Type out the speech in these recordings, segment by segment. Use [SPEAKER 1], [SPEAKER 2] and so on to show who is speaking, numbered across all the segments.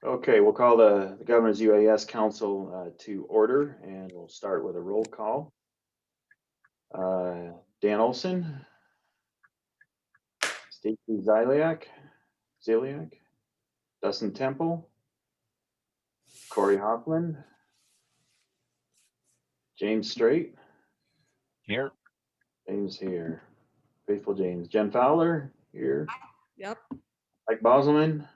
[SPEAKER 1] Okay, we'll call the Governor's UAS Council to order, and we'll start with a roll call. Dan Olson, Stacy Ziliak, Dustin Temple, Corey Hoffman, James Strait.
[SPEAKER 2] Here.
[SPEAKER 1] James here. Faithful James. Jen Fowler here.
[SPEAKER 3] Yep.
[SPEAKER 1] Mike Boselman.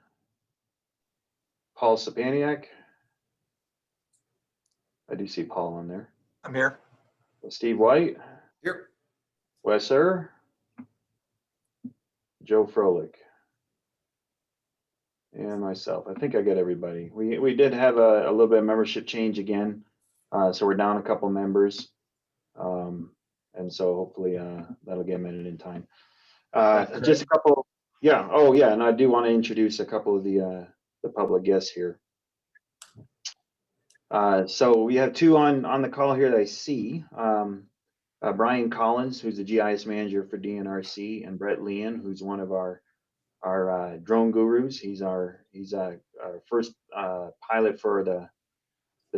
[SPEAKER 1] Paul Sapaniak. I do see Paul on there.
[SPEAKER 4] I'm here.
[SPEAKER 1] Steve White.
[SPEAKER 4] Here.
[SPEAKER 1] Wes Err. Joe Froelich. And myself. I think I got everybody. We did have a little bit of membership change again. So we're down a couple members. And so hopefully that'll get amended in time. Just a couple. Yeah. Oh, yeah. And I do want to introduce a couple of the public guests here. So we have two on the call here that I see. Brian Collins, who's the GIS manager for DNRC, and Brett Leon, who's one of our drone gurus. He's our first pilot for the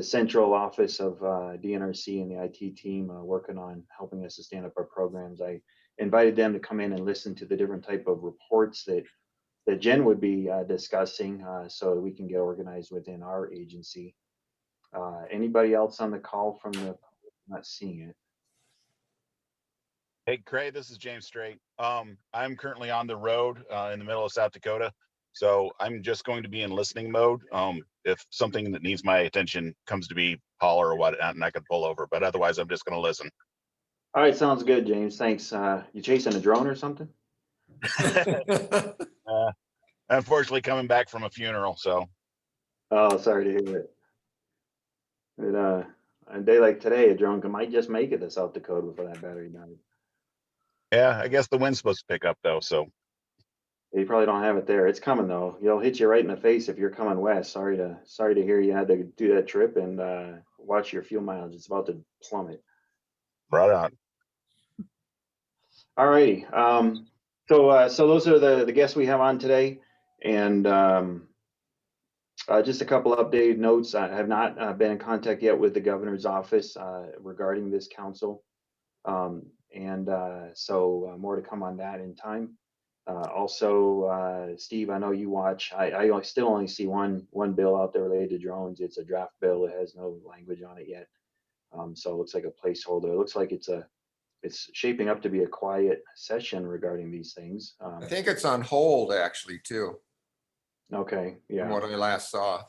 [SPEAKER 1] central office of DNRC and the IT team, working on helping us to stand up our programs. I invited them to come in and listen to the different type of reports that Jen would be discussing, so that we can get organized within our agency. Anybody else on the call from the, not seeing it?
[SPEAKER 2] Hey, Craig, this is James Strait. I'm currently on the road in the middle of South Dakota, so I'm just going to be in listening mode. If something that needs my attention comes to be Paul or whatnot, and I can pull over, but otherwise I'm just going to listen.
[SPEAKER 1] All right, sounds good, James. Thanks. You chasing a drone or something?
[SPEAKER 2] Unfortunately, coming back from a funeral, so.
[SPEAKER 1] Oh, sorry to hear it. But a day like today, a drone might just make it to South Dakota before that battery dies.
[SPEAKER 2] Yeah, I guess the wind's supposed to pick up though, so.
[SPEAKER 1] You probably don't have it there. It's coming though. It'll hit you right in the face if you're coming west. Sorry to hear you had to do that trip, and watch your fuel mileage. It's about to plummet.
[SPEAKER 2] Right on.
[SPEAKER 1] All righty. So those are the guests we have on today, and just a couple of updated notes. I have not been in contact yet with the governor's office regarding this council, so more to come on that in time. Also, Steve, I know you watch. I still only see one bill out there related to drones. It's a draft bill. It has no language on it yet, so it looks like a placeholder. It looks like it's shaping up to be a quiet session regarding these things.
[SPEAKER 4] I think it's on hold actually too.
[SPEAKER 1] Okay, yeah.
[SPEAKER 4] From what I last saw.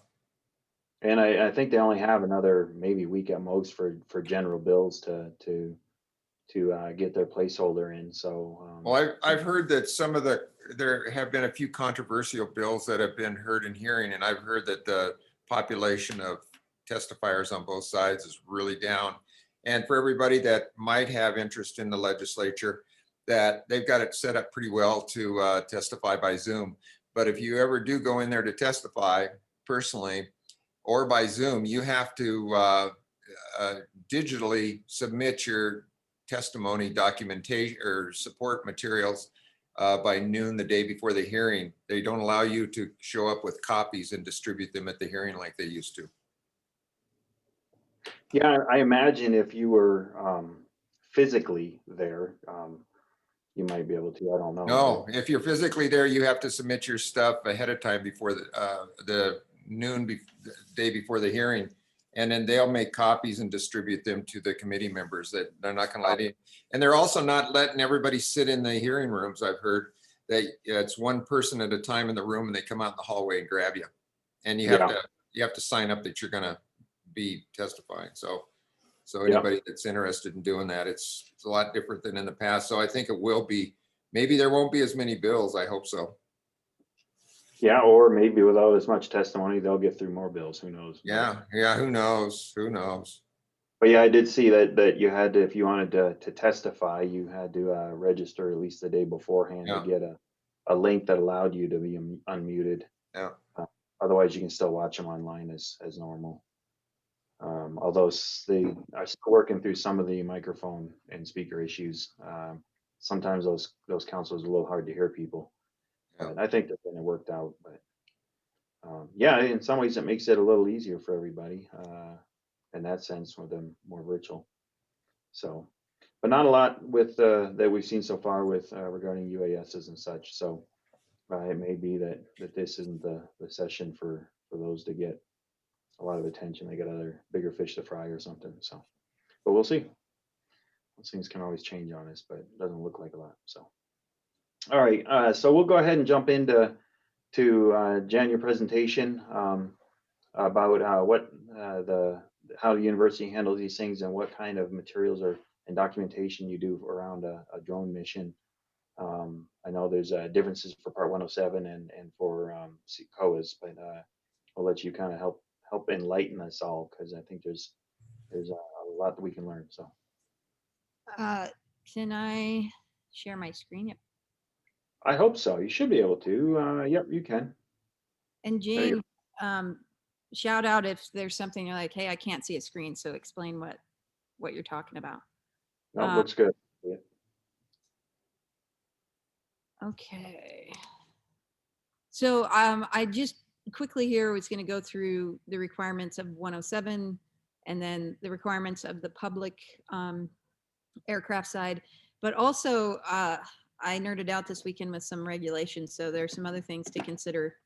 [SPEAKER 1] And I think they only have another maybe week at most for general bills to get their placeholder in. So
[SPEAKER 4] well, I've heard that there have been a few controversial bills that have been heard in hearing, and I've heard that the population of testifiers on both sides is really down. And for everybody that might have interest in the legislature, that they've got it set up pretty well to testify by Zoom. But if you ever do go in there to testify personally or by Zoom, you have to digitally submit your testimony documentation or support materials by noon the day before the hearing. They don't allow you to show up with copies and distribute them at the hearing like they used to.
[SPEAKER 1] yeah, I imagine if you were physically there, you might be able to. I don't know.
[SPEAKER 4] No, if you're physically there, you have to submit your stuff ahead of time before the noon the day before the hearing, and then they'll make copies and distribute them to the committee members. That they're not going to let in, and they're also not letting everybody sit in the hearing rooms. I've heard that it's one person at a time in the room, and they come out in the hallway and grab you, and you have to sign up that you're going to be testifying. So anybody that's interested in doing that, it's a lot different than in the past. So I think it will be, maybe there won't be as many bills. I hope so.
[SPEAKER 1] Yeah, or maybe without as much testimony, they'll get through more bills. Who knows?
[SPEAKER 4] Yeah, who knows? Who knows?
[SPEAKER 1] But yeah, I did see that you had to, if you wanted to testify, you had to register at least the day beforehand to get a link that allowed you to be unmuted.
[SPEAKER 4] Yeah.
[SPEAKER 1] Otherwise, you can still watch them online as normal. Although they are still working through some of the microphone and speaker issues. Sometimes those councils are a little hard to hear people.
[SPEAKER 4] Yeah.
[SPEAKER 1] But I think they're getting it worked out. But Yeah, in some ways it makes it a little easier for everybody in that sense with them more virtual. So, but not a lot with that we've seen so far with regarding UASs and such. So it may be that this isn't the session for those to get a lot of attention. They got other bigger fish to fry or something. So, but we'll see. Those things can always change on us, but it doesn't look like a lot. So, all right. So we'll go ahead and jump into Jan, your presentation about what how the university handles these things and what kind of materials or and documentation you do around a drone mission. I know there's differences for Part 107 and for COAs, but I'll let you kind of help enlighten us all because I think there's a lot that we can learn. So
[SPEAKER 3] Can I share my screen? Yep.
[SPEAKER 1] I hope so. You should be able to. Yep, you can.
[SPEAKER 3] And
[SPEAKER 1] There you
[SPEAKER 3] Jane, shout out if there's something you're like, hey, I can't see a screen, so explain what you're talking about.
[SPEAKER 1] go. No, looks good. Yeah.
[SPEAKER 3] Okay. So I just quickly here was going to go through the requirements of 107 and then the requirements of the public aircraft side, but also I nerded out this weekend with some regulations. So there's some other things to consider.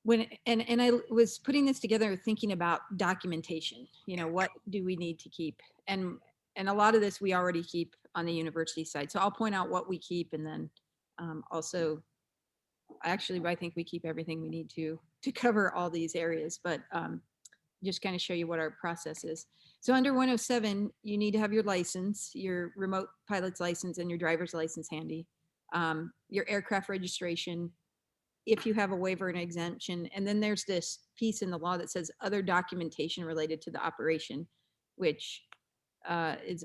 [SPEAKER 3] When and I was putting this together thinking about documentation, what do we need to keep? And a lot of this we already keep on the university side. So I'll point out what we keep and then also actually I think we keep everything we need to cover all these areas, but just kind of show you what our process is. So under 107, you need to have your license, your remote pilot's license and your driver's license handy, your aircraft registration, if you have a waiver and exemption. And then there's this piece in the law that says other documentation related to the operation, which is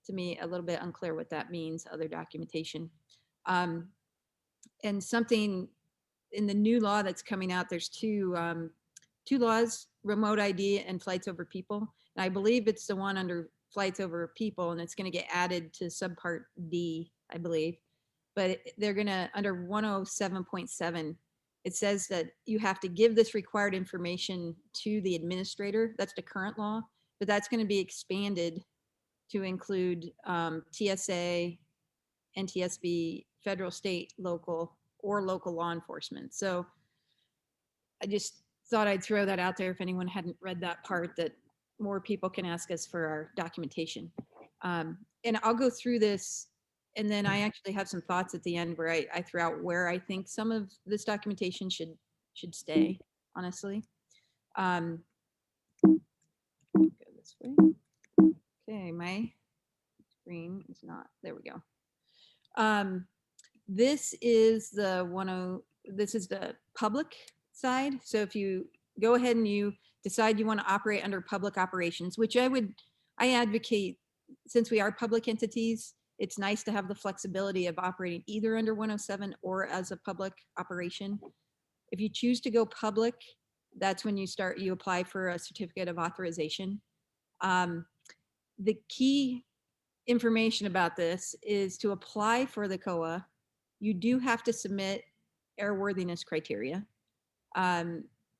[SPEAKER 3] to me a little bit unclear what that means, other documentation. And something in the new law that's coming out, there's two laws, remote ID and flights over people. And I believe it's the one under flights over people, and it's going to get added to subpart D, I believe. But they're going to, under 107.7, it says that you have to give this required information to the administrator. That's the current law, but that's going to be expanded to include TSA, NTSB, federal, state, local, or local law enforcement. So I just thought I'd throw that out there if anyone hadn't read that part, that more people can ask us for our documentation. And I'll go through this, and then I actually have some thoughts at the end where I throw out where I think some of this documentation should stay, honestly. Go this way. Okay, my screen is not, there we go. This is the public side. So if you go ahead and you decide you want to operate under public operations, which I advocate, since we are public entities, it's nice to have the flexibility of operating either under 107 or as a public operation. If you choose to go public, that's when you apply for a certificate of authorization. The key information about this is to apply for the COA, you do have to submit airworthiness criteria.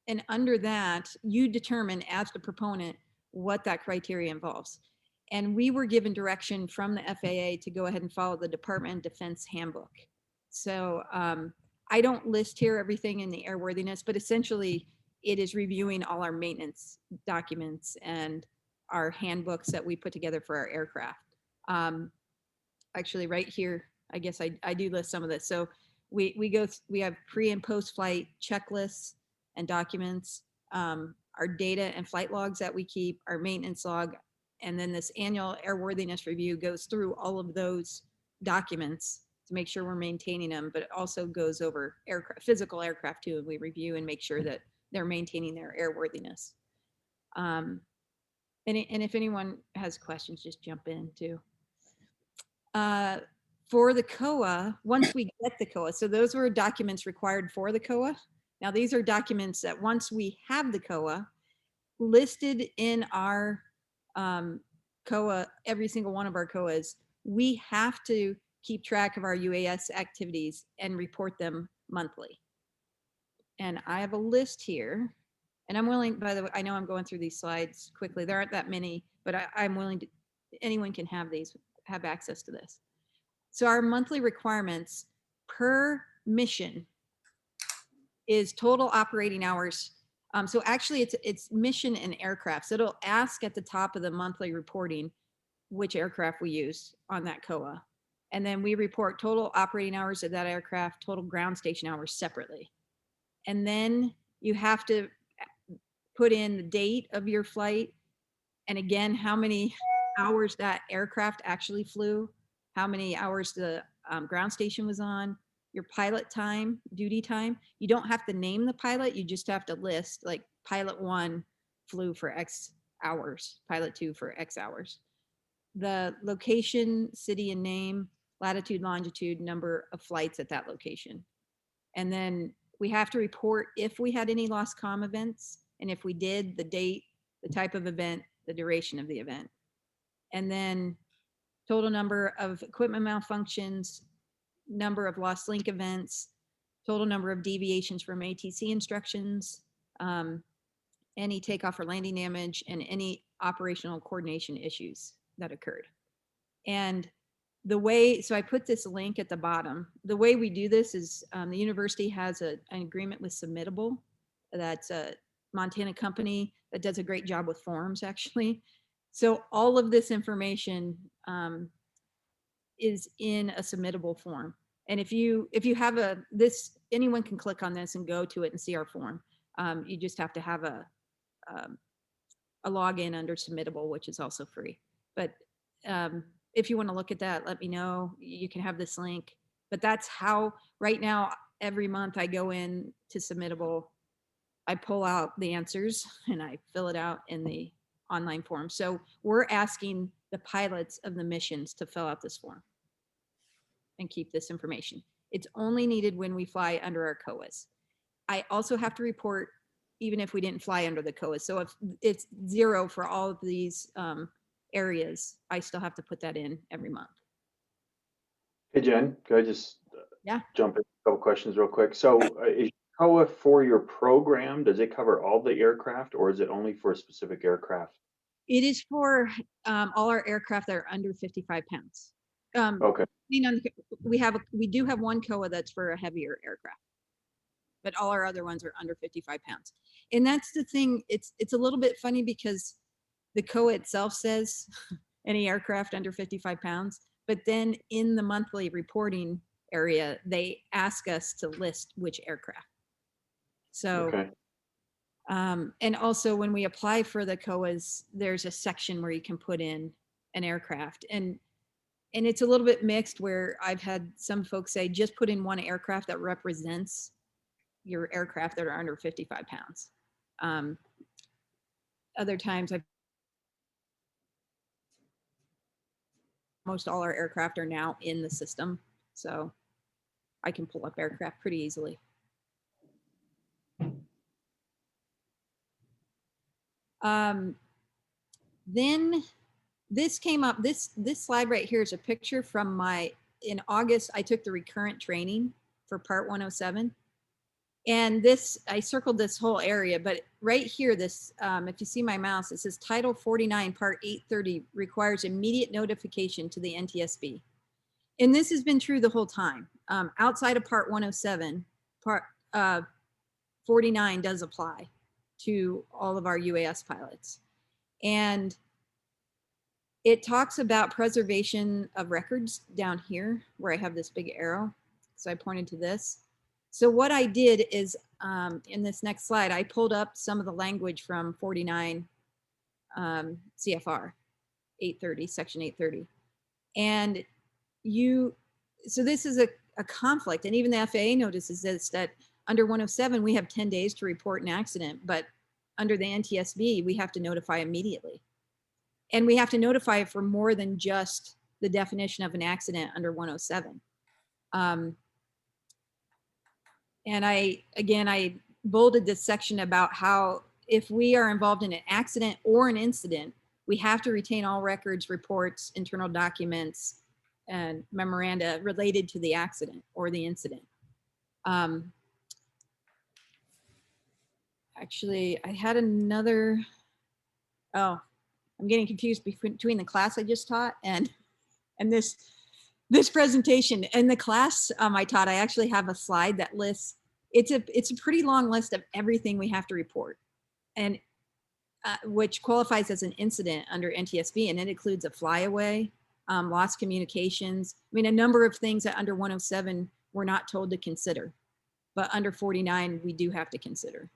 [SPEAKER 3] And under that, you determine as the proponent what that criteria involves. And we were given direction from the FAA to go ahead and follow the Department of Defense handbook. So I don't list here everything in the airworthiness, but essentially it is reviewing all our maintenance documents and our handbooks that we put together for our aircraft. Actually right here, I guess I do list some of this. So we have pre and post flight checklists and documents, our data and flight logs that we keep, our maintenance log, and then this annual airworthiness review goes through all of those documents to make sure we're maintaining them, but it also goes over physical aircraft too, and we review and make sure that they're maintaining their airworthiness. And if anyone has questions, just jump in too. For the COA, once we get the COA, so those were documents required for the COA. Now these are documents that once we have the COA, listed in our COA, every single one of our COAs, we have to keep track of our UAS activities and report them monthly. And I have a list here, and I'm willing, by the way, I know I'm going through these slides quickly. There aren't that many, but I'm willing to, anyone can have these, have access to this. So our monthly requirements per mission is total operating hours. So actually it's mission and aircraft. So it'll ask at the top of the monthly reporting which aircraft we use on that COA. And then we report total operating hours of that aircraft, total ground station hours separately. And then you have to put in the date of your flight. And again, how many hours that aircraft actually flew, how many hours the ground station was on, your pilot time, duty time. You don't have to name the pilot. You just have to list, like, pilot 1 flew for X hours, pilot 2 for X hours. The location, city and name, latitude, longitude, number of flights at that location. And then we have to report if we had any lost comm events, and if we did, the date, the type of event, the duration of the event. And then total number of equipment malfunctions, number of lost link events, total number of deviations from ATC instructions, any takeoff or landing damage, and any operational coordination issues that occurred. And the way, so I put this link at the bottom. The way we do this is the university has an agreement with Submittable. That's a Montana company that does a great job with forms, actually. So all of this information is in a submittable form. And if you have anyone can click on this and go to it and see our form. You just have to have a login under Submittable, which is also free. But if you want to look at that, let me know. You can have this link. But that's how, right now, every month I go in to Submittable, I pull out the answers and I fill it out in the online form. So we're asking the pilots of the missions to fill out this form and keep this information. It's only needed when we fly under our COAs. I also have to report even if we didn't fly under the COAs. So if it's 0 for all of these areas, I still have to put that in every month.
[SPEAKER 1] Hey, Jen, could I just
[SPEAKER 3] Yeah.
[SPEAKER 1] jump in a couple questions real quick? So is COA for your program, does it cover all the aircraft, or is it only for a specific aircraft?
[SPEAKER 3] It is for all our aircraft that are under 55 pounds.
[SPEAKER 1] Okay.
[SPEAKER 3] We do have one COA that's for a heavier aircraft, but all our other ones are under 55 pounds. And that's the thing, it's a little bit funny because the COA itself says any aircraft under 55 pounds, but then in the monthly reporting area, they ask us to list which aircraft. So,
[SPEAKER 1] Okay.
[SPEAKER 3] and also when we apply for the COAs, there's a section where you can put in an aircraft. And it's a little bit mixed, where I've had some folks say, just put in one aircraft that represents your aircraft that are under 55 pounds. Other times, most all our aircraft are now in the system, so I can pull up aircraft pretty easily. Then this came up, this slide right here is a picture from in August, I took the recurrent training for Part 107. And this, I circled this whole area, but right here, this, if you see my mouse, it says Title 49, Part 830 requires immediate notification to the NTSB. And this has been true the whole time. Outside of Part 107, Part 49 does apply to all of our UAS pilots. And it talks about preservation of records down here where I have this big arrow. So I pointed to this. So what I did is in this next slide, I pulled up some of the language from 49 CFR 830, section 830. And so this is a conflict. And even the FAA notices this, that under 107, we have 10 days to report an accident, but under the NTSB, we have to notify immediately. And we have to notify for more than just the definition of an accident under 107. And I bolded this section about how if we are involved in an accident or an incident, we have to retain all records, reports, internal documents, and memoranda related to the accident or the incident. actually, I had another, oh, I'm getting confused between the class I just taught and this presentation. In the class I taught, I actually have a slide that lists, it's a pretty long list of everything we have to report, and which qualifies as an incident under NTSB, and it includes a flyaway, lost communications. I mean, a number of things that under 107 we're not told to consider, but under 49 we do have to consider.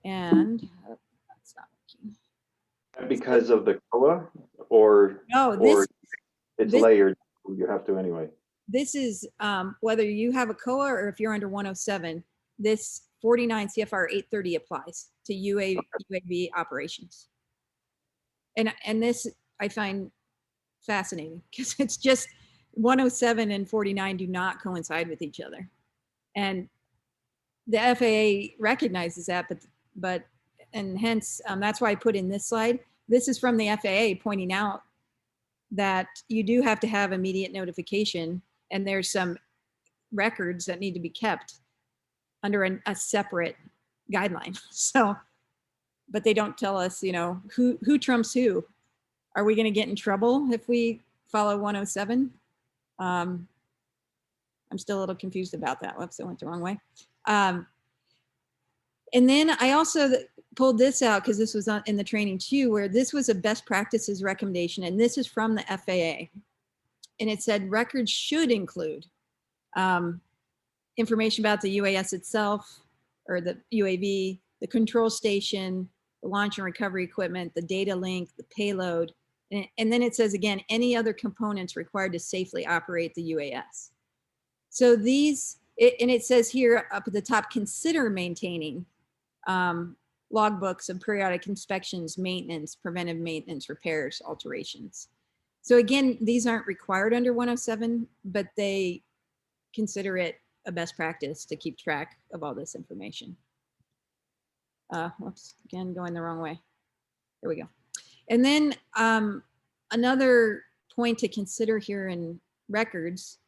[SPEAKER 3] And that's not working.
[SPEAKER 1] Because of the COA, or
[SPEAKER 3] No,
[SPEAKER 1] it's
[SPEAKER 3] this-
[SPEAKER 1] layered, you have to anyway.
[SPEAKER 3] this is whether you have a COA or if you're under 107, this 49 CFR 830 applies to UAV operations. And this I find fascinating because it's just 107 and 49 do not coincide with each other. And the FAA recognizes that, but and hence that's why I put in this slide. This is from the FAA pointing out that you do have to have immediate notification, and there's some records that need to be kept under a separate guideline. So, but they don't tell us, you know, who trumps who. Are we going to get in trouble if we follow 107? I'm still a little confused about that. Whoops, I went the wrong way. And then I also pulled this out because this was in the training too, where this was a best practices recommendation, and this is from the FAA. And it said records should include information about the UAS itself, or the UAV, the control station, the launch and recovery equipment, the data link, the payload. And then it says again, any other components required to safely operate the UAS. So these, and it says here up at the top, consider maintaining logbooks of periodic inspections, maintenance, preventive maintenance, repairs, alterations. So again, these aren't required under 107, but they consider it a best practice to keep track of all this information. Whoops, again, going the wrong way. There we go. And then another point to consider here in records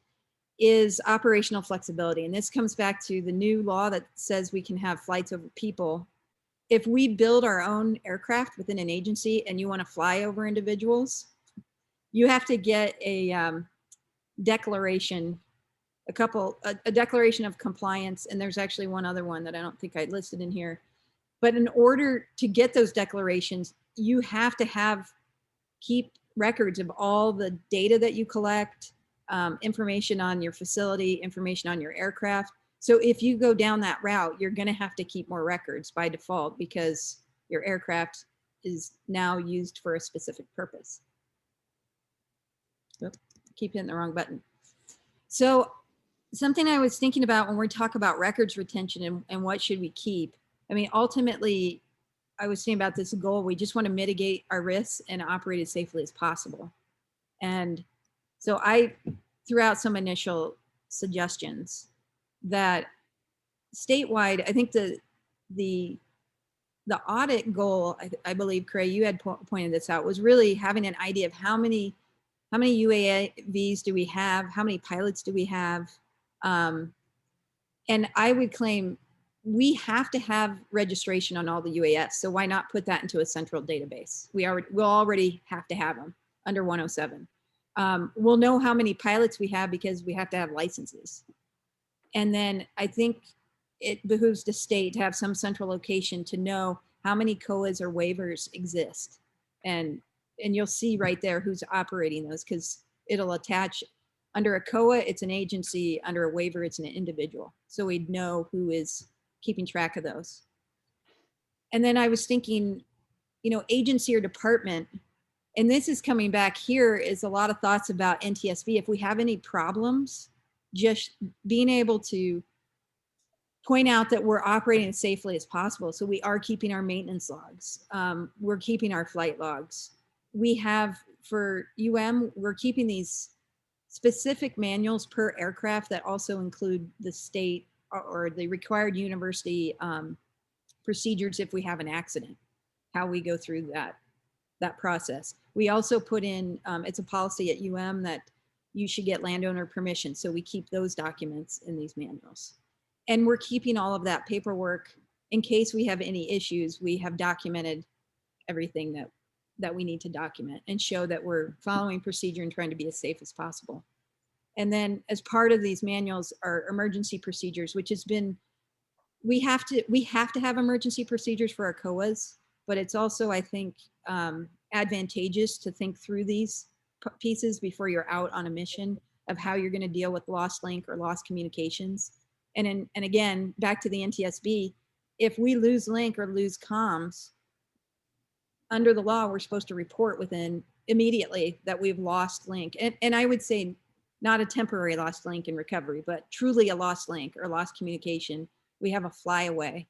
[SPEAKER 3] is operational flexibility. And this comes back to the new law that says we can have flights over people. If we build our own aircraft within an agency and you want to fly over individuals, you have to get a declaration, a declaration of compliance. And there's actually one other one that I don't think I listed in here. But in order to get those declarations, you have to keep records of all the data that you collect, information on your facility, information on your aircraft. So if you go down that route, you're going to have to keep more records by default because your aircraft is now used for a specific purpose. Oops, keep hitting the wrong button. So something I was thinking about when we talk about records retention and what should we keep, I mean, ultimately, I was thinking about this goal. We just want to mitigate our risks and operate as safely as possible. And so I threw out some initial suggestions that statewide, I think the audit goal, I believe, Craig, you had pointed this out, was really having an idea of how many UAVs do we have? How many pilots do we have? And I would claim we have to have registration on all the UAS. So why not put that into a central database? We'll already have to have them under 107. We'll know how many pilots we have because we have to have licenses. And then I think it behooves the state to have some central location to know how many COAs or waivers exist. And you'll see right there who's operating those, because it'll attach under a COA, it's an agency, under a waiver, it's an individual. So we'd know who is keeping track of those. And then I was thinking, you know, agency or department, and this is coming back here, is a lot of thoughts about NTSB. If we have any problems, just being able to point out that we're operating as safely as possible. So we are keeping our maintenance logs. We're keeping our flight logs. We have, for we're keeping these specific manuals per aircraft that also include the state or the required university procedures if we have an accident, how we go through that process. We also put in, it's a policy at that you should get landowner permission. So we keep those documents in these manuals. And we're keeping all of that paperwork in case we have any issues. We have documented everything that we need to document and show that we're following procedure and trying to be as safe as possible. And then as part of these manuals are emergency procedures, which has been, we have to have emergency procedures for our COAs, but it's also, I think, advantageous to think through these pieces before you're out on a mission of how you're going to deal with lost link or lost communications. And again, back to the NTSB, if we lose link or lose comms, under the law, we're supposed to report within immediately that we've lost link. And I would say not a temporary lost link in recovery, but truly a lost link or lost communication. We have a flyaway.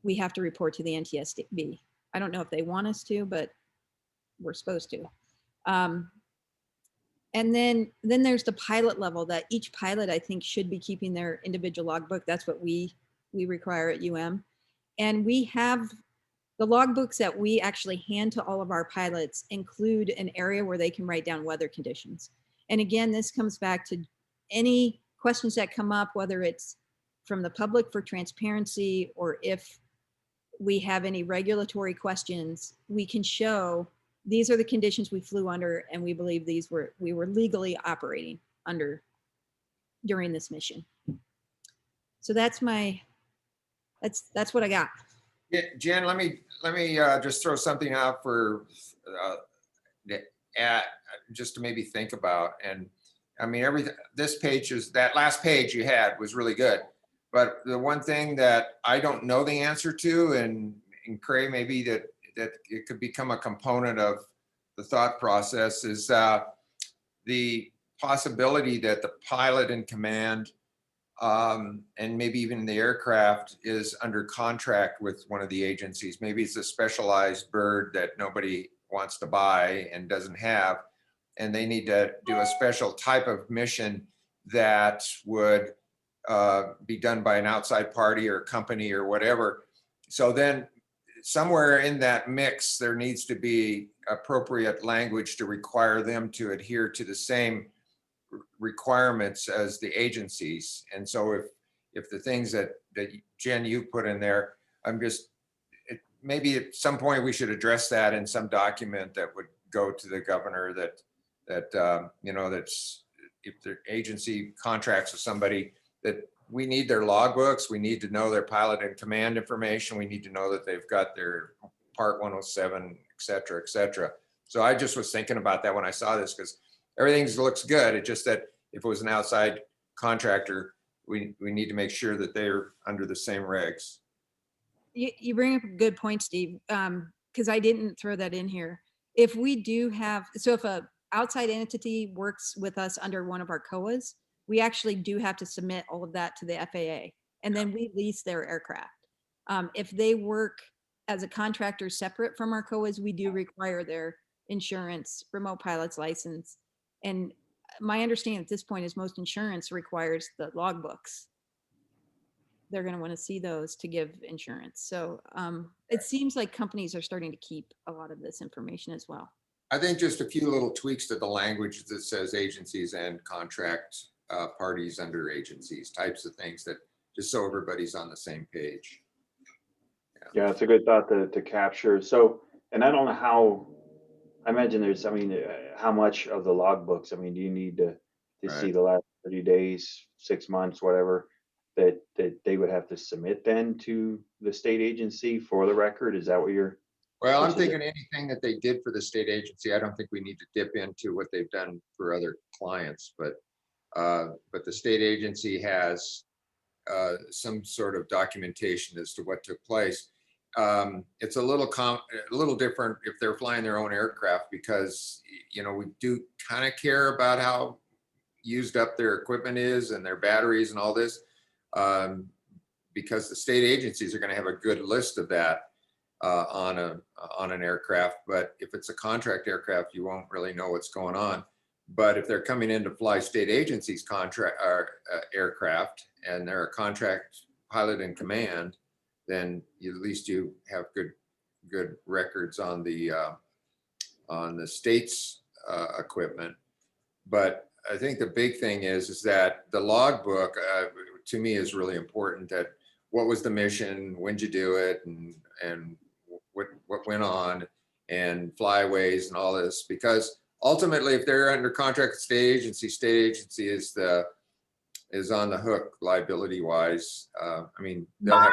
[SPEAKER 3] We have to report to the NTSB. I don't know if they want us to, but we're supposed to. And then there's the pilot level that each pilot, I think, should be keeping their individual logbook. That's what we require at UM. And we have the logbooks that we actually hand to all of our pilots include an area where they can write down weather conditions. And again, this comes back to any questions that come up, whether it's from the public for transparency, or if we have any regulatory questions, we can show these are the conditions we flew under, and we believe we were legally operating under during this mission. So that's what I got.
[SPEAKER 4] Yeah, Jen, let me just throw something out for just to maybe think about. And I mean, everything, this page is, that last page you had was really good. But the one thing that I don't know the answer to, and Craig, maybe that it could become a component of the thought process, is the possibility that the pilot in command and maybe even the aircraft is under contract with one of the agencies. Maybe it's a specialized bird that nobody wants to buy and doesn't have, and they need to do a special type of mission that would be done by an outside party or company or whatever. So then somewhere in that mix, there needs to be appropriate language to require them to adhere to the same requirements as the agencies. And so if the things that Jen, you put in there, maybe at some point we should address that in some document that would go to the governor, that you know, that's, if the agency contracts with somebody, that we need their logbooks, we need to know their pilot and command information, we need to know that they've got their Part 107, et cetera, et cetera. So I just was thinking about that when I saw this, because everything looks good. It's just that if it was an outside contractor, we need to make sure that they're under the same regs.
[SPEAKER 3] You bring up a good point, Steve, because I didn't throw that in here. If we do have, so if a outside entity works with us under one of our COAs, we actually do have to submit all of that to the FAA, and then we lease their aircraft. If they work as a contractor separate from our COAs, we do require their insurance, remote pilot's license. And my understanding at this point is most insurance requires the logbooks. They're going to want to see those to give insurance. So it seems like companies are starting to keep a lot of this information as well.
[SPEAKER 4] I think just a few little tweaks to the language that says agencies and contract parties under agencies, types of things, that just so everybody's on the same page.
[SPEAKER 1] Yeah, it's a good thought to capture. So, and I don't know how, I imagine there's, I mean, how much of the logbooks, I mean, do you need to see the last 30 days, 6 months, whatever, that they would have to submit then to the state agency for the record? Is that what you're?
[SPEAKER 4] Well, I'm thinking anything that they did for the state agency, I don't think we need to dip into what they've done for other clients, but the state agency has some sort of documentation as to what took place. It's a little different if they're flying their own aircraft, because, you know, we do kind of care about how used up their equipment is and their batteries and all this, because the state agencies are going to have a good list of that on an aircraft. But if it's a contract aircraft, you won't really know what's going on. But if they're coming in to fly state agencies contract aircraft, and they're a contract pilot in command, then at least you have good records on the state's equipment. But I think the big thing is that the logbook, to me is really important, that what was the mission, when'd you do it, and what went on, and flyaways and all this, because ultimately if they're under contract with state agency is on the hook liability wise. I mean, they'll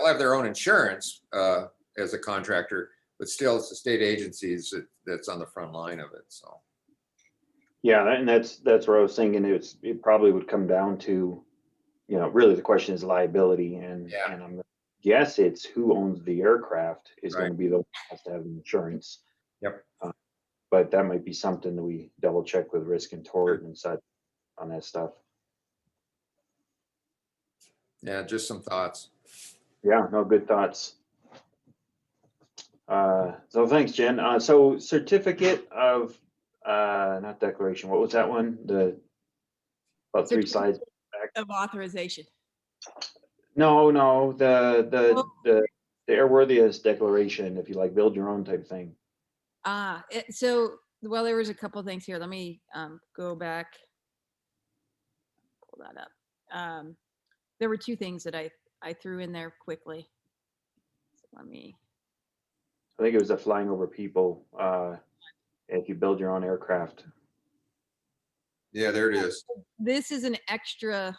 [SPEAKER 4] have their own insurance as a contractor, but still it's the state agencies that's on the front line of it. So
[SPEAKER 1] Yeah, and that's where I was thinking it probably would come down to, really the question is liability, and
[SPEAKER 4] Yeah.
[SPEAKER 1] and I'm gonna guess it's who owns the aircraft is going
[SPEAKER 4] Right.
[SPEAKER 1] to be the one that has to have insurance.
[SPEAKER 4] Yep.
[SPEAKER 1] But that might be something that we double check with risk and tort and such on that stuff.
[SPEAKER 4] yeah, just some thoughts.
[SPEAKER 1] Yeah, no, good thoughts. So thanks, Jen. So certificate of, not declaration, what was that one? About 3 slides back.
[SPEAKER 3] Of authorization.
[SPEAKER 1] No, the airworthiness declaration, if you like, build your own type thing.
[SPEAKER 3] So, well, there was a couple things here. Let me go back, pull that up. There were 2 things that I threw in there quickly. So let me,
[SPEAKER 1] I think it was the flying over people, if you build your own aircraft.
[SPEAKER 4] Yeah, there it is.
[SPEAKER 3] this is an extra,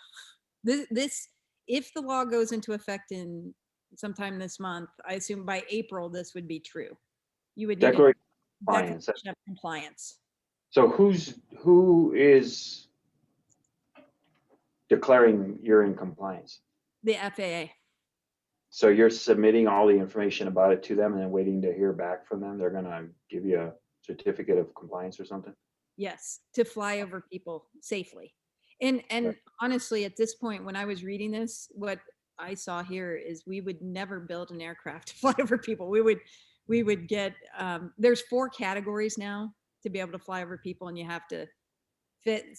[SPEAKER 3] this, if the law goes into effect in sometime this month, I assume by April, this would be true. You would need a
[SPEAKER 1] Declaration of compliance.
[SPEAKER 3] declaration of compliance.
[SPEAKER 1] So who is declaring you're in compliance?
[SPEAKER 3] The FAA.
[SPEAKER 1] So you're submitting all the information about it to them and then waiting to hear back from them? They're gonna give you a certificate of compliance or something?
[SPEAKER 3] Yes, to fly over people safely. And
[SPEAKER 1] Right.
[SPEAKER 3] honestly, at this point, when I was reading this, what I saw here is we would never build an aircraft to fly over people. We would get, there's 4 categories now to be able to fly over people, and you have to fit,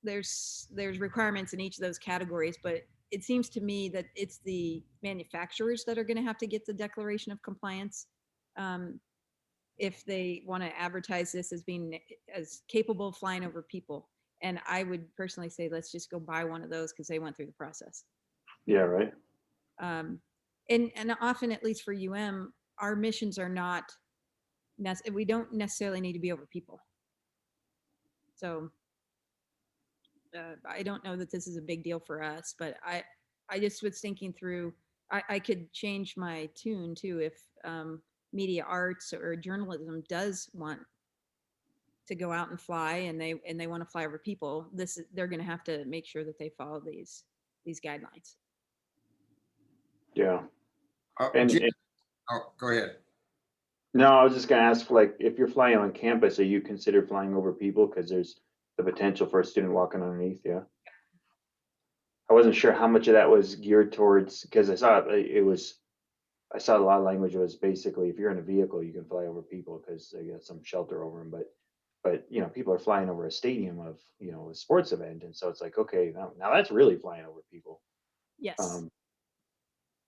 [SPEAKER 3] there's requirements in each of those categories, but it seems to me that it's the manufacturers that are going to have to get the declaration of compliance. If they want to advertise this as being as capable of flying over people. And I would personally say, let's just go buy one of those because they went through the process.
[SPEAKER 1] Yeah, right.
[SPEAKER 3] And often, at least for UM, our missions are not, we don't necessarily need to be over people. So I don't know that this is a big deal for us, but I just was thinking through, I could change my tune too if media arts or journalism does want to go out and fly, and they want to fly over people. They're going to have to make sure that they follow these guidelines.
[SPEAKER 1] Yeah.
[SPEAKER 4] And
[SPEAKER 1] And
[SPEAKER 4] go ahead.
[SPEAKER 1] no, I was just gonna ask, like, if you're flying on campus, are you considered flying over people? Because there's the potential for a student walking underneath. Yeah. I wasn't sure how much of that was geared towards, because I saw a lot of language was basically, if you're in a vehicle, you can fly over people because they got some shelter over them. But people are flying over a stadium of a sports event, and so it's like, okay, now that's really flying over people.
[SPEAKER 3] Yes.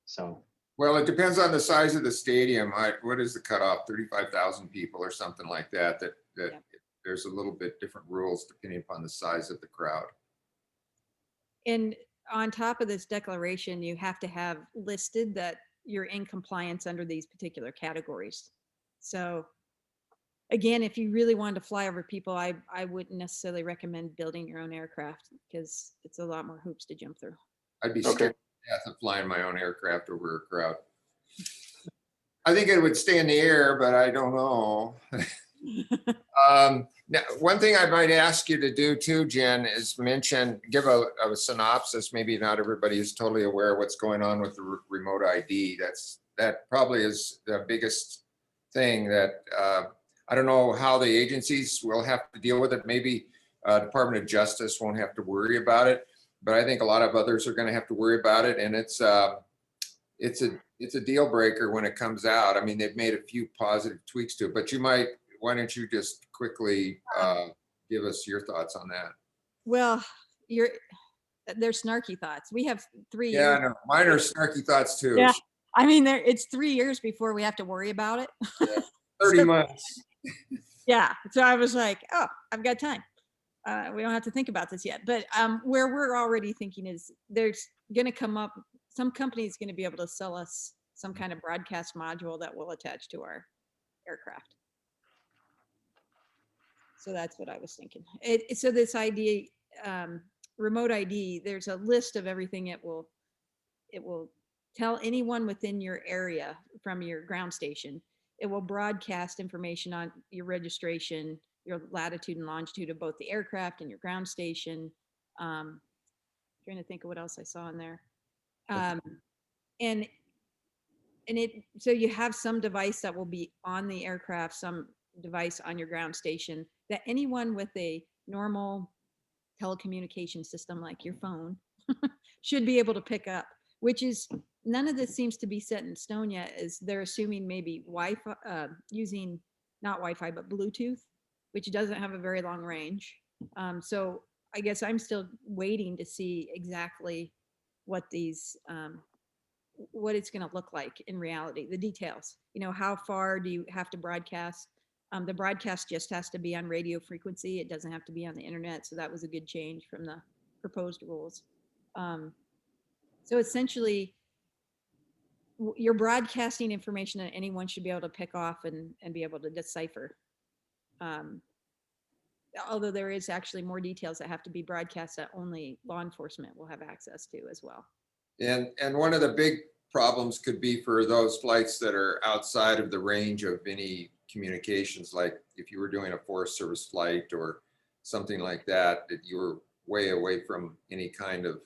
[SPEAKER 1] So
[SPEAKER 4] Well, it depends on the size of the stadium. What is the cutoff? 35,000 people or something like that.
[SPEAKER 3] Yeah.
[SPEAKER 4] There's a little bit different rules depending upon the size of the crowd.
[SPEAKER 3] And on top of this declaration, you have to have listed that you're in compliance under these particular categories. So again, if you really wanted to fly over people, I wouldn't necessarily recommend building your own aircraft because it's a lot more hoops to jump through.
[SPEAKER 4] I'd be
[SPEAKER 1] Okay.
[SPEAKER 4] scared to death of flying my own aircraft over a crowd. I think it would stay in the air, but I don't know. Now, one thing I might ask you to do too, Jen, is give a synopsis. Maybe not everybody is totally aware of what's going on with the remote ID. That probably is the biggest thing that I don't know how the agencies will have to deal with it. Maybe Department of Justice won't have to worry about it, but I think a lot of others are going to have to worry about it. And it's a deal breaker when it comes out. I mean, they've made a few positive tweaks to it, but why don't you just quickly give us your thoughts on that?
[SPEAKER 3] Well, they're snarky thoughts. We have 3
[SPEAKER 4] Yeah,
[SPEAKER 3] years.
[SPEAKER 4] I know. Mine are snarky thoughts too.
[SPEAKER 3] Yeah. I mean, it's 3 years before we have to worry about it.
[SPEAKER 4] Yeah, 30 months.
[SPEAKER 3] Yeah. So I was like, oh, I've got time. we don't have to think about this yet, but where we're already thinking is there's going to come up, some company is going to be able to sell us some kind of broadcast module that will attach to our aircraft. So that's what I was thinking. So this idea, remote ID, there's a list of everything it will tell anyone within your area from your ground station. It will broadcast information on your registration, your latitude and longitude of both the aircraft and your ground station. Trying to think of what else I saw in there. And so you have some device that will be on the aircraft, some device on your ground station that anyone with a normal telecommunication system like your phone should be able to pick up, which is, none of this seems to be set in stone yet, as they're assuming maybe Wi-Fi, using not Wi-Fi, but Bluetooth, which doesn't have a very long range. So I guess I'm still waiting to see exactly what these, what it's going to look like in reality, the details. You know, how far do you have to broadcast? The broadcast just has to be on radio frequency. It doesn't have to be on the internet. So that was a good change from the proposed rules. So essentially, you're broadcasting information that anyone should be able to pick off and be able to decipher. Although there is actually more details that have to be broadcast that only law enforcement will have access to as well.
[SPEAKER 4] And one of the big problems could be for those flights that are outside of the range of any communications, like if you were doing a Forest Service flight or something like that, that you were way away from any kind of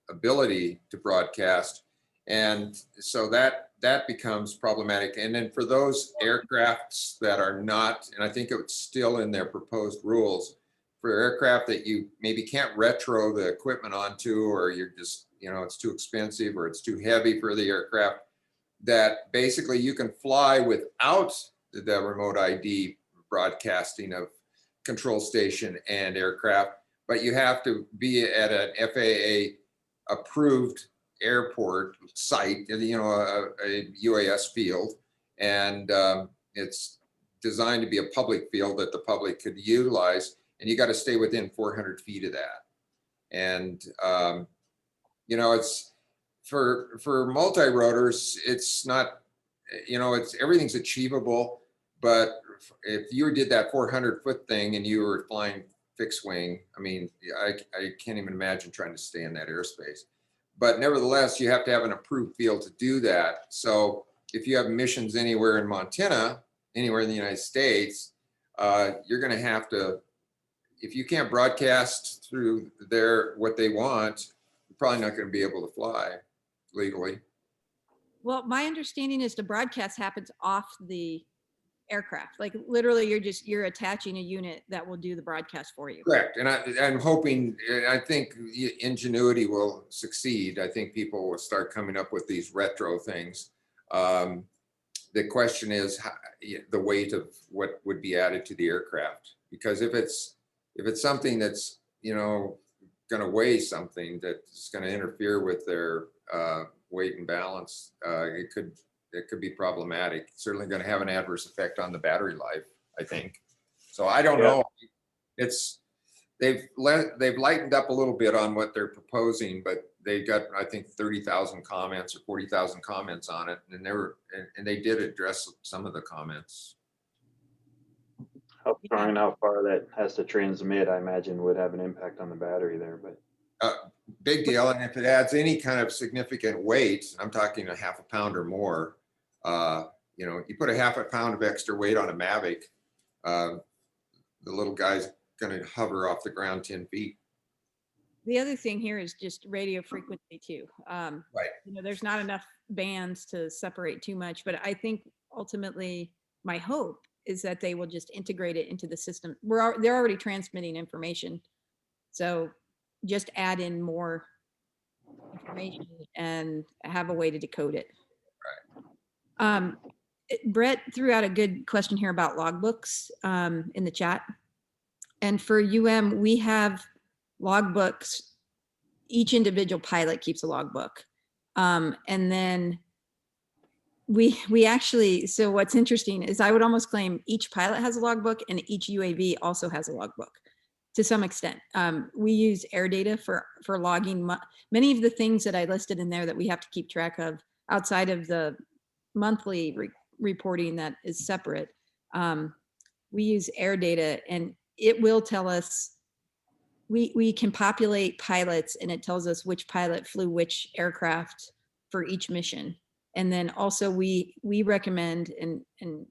[SPEAKER 4] ability to broadcast. And so that becomes problematic. And then for those aircrafts that are not, and I think it's still in their proposed rules, for aircraft that you maybe can't retro the equipment onto, or you're just, you know, it's too expensive or it's too heavy for the aircraft, that basically you can fly without the remote ID broadcasting of control station and aircraft, but you have to be at an FAA approved airport site, you know, a UAS field, and it's designed to be a public field that the public could utilize, and you got to stay within 400 feet of that. And you know, it's for multi-rotors, it's not, you know, it's, everything's achievable, but if you did that 400-foot thing and you were flying fixed wing, I mean, I can't even imagine trying to stay in that airspace. But nevertheless, you have to have an approved field to do that. So if you have missions anywhere in Montana, anywhere in the United States, you're going to have to, if you can't broadcast through what they want, you're probably not going to be able to fly legally.
[SPEAKER 3] Well, my understanding is the broadcast happens off the aircraft. Like literally you're attaching a unit that will do the broadcast for you.
[SPEAKER 4] Correct. And I'm hoping, I think ingenuity will succeed. I think people will start coming up with these retro things. The question is the weight of what would be added to the aircraft, because if it's something that's, you know, going to weigh something that's going to interfere with their weight and balance, it could be problematic. It's certainly going to have an adverse effect on the battery life, I think. So I don't know. They've lightened up a little bit on what they're proposing, but they got, I think, 30,000 comments or 40,000 comments on it, and they did address some of the comments.
[SPEAKER 1] How strong and how far that has to transmit, I imagine, would have an impact on the battery there. But
[SPEAKER 4] big deal. And if it adds any kind of significant weight, I'm talking a half a pound or more, you know, you put a half a pound of extra weight on a Mavic, the little guy's going to hover off the ground 10 feet.
[SPEAKER 3] The other thing here is just radio frequency too.
[SPEAKER 4] Right.
[SPEAKER 3] You know, there's not enough bands to separate too much, but I think ultimately my hope is that they will just integrate it into the system. They're already transmitting information. So just add in more information and have a way to decode it. Right. Brett threw out a good question here about logbooks in the chat. And for we have logbooks. Each individual pilot keeps a logbook. And then We actually, so what's interesting is I would almost claim each pilot has a logbook and each UAV also has a logbook to some extent. We use air data for logging many of the things that I listed in there that we have to keep track of outside of the monthly reporting that is separate. We use air data and it will tell us, we can populate pilots and it tells us which pilot flew which aircraft for each mission. And then also we recommend and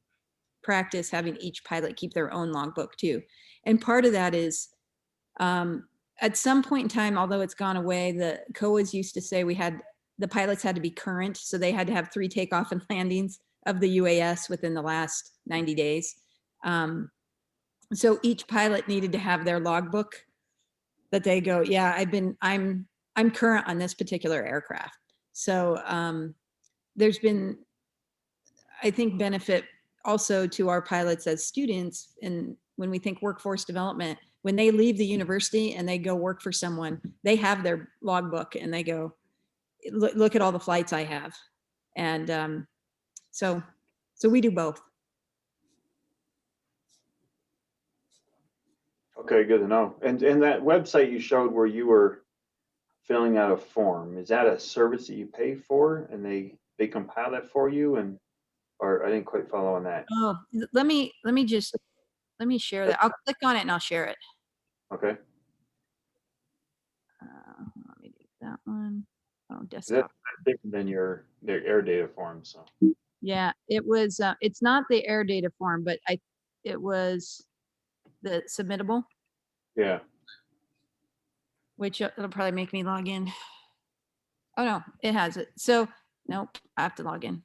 [SPEAKER 3] practice having each pilot keep their own logbook too. And part of that is at some point in time, although it's gone away, the COAs used to say the pilots had to be current. So they had to have 3 takeoff and landings of the UAS within the last 90 days. So each pilot needed to have their logbook that they go, yeah, I'm current on this particular aircraft. So there's been, I think, benefit also to our pilots as students. And when we think workforce development, when they leave the university and they go work for someone, they have their logbook and they go, look at all the flights I have. And so we do both.
[SPEAKER 1] Okay, good to know. And that website you showed where you were filling out a form, is that a service that you pay for and they compile that for you? And or I didn't quite follow on that.
[SPEAKER 3] Oh, let me share that. I'll click on it and I'll share it.
[SPEAKER 1] Okay.
[SPEAKER 3] Let me do that one. Oh,
[SPEAKER 1] That's
[SPEAKER 3] desktop.
[SPEAKER 1] different than their air data form. So
[SPEAKER 3] Yeah, it was, it's not the air data form, but it was the submittable,
[SPEAKER 1] yeah.
[SPEAKER 3] which it'll probably make me log in. Oh no, it has it. So nope, I have to log in.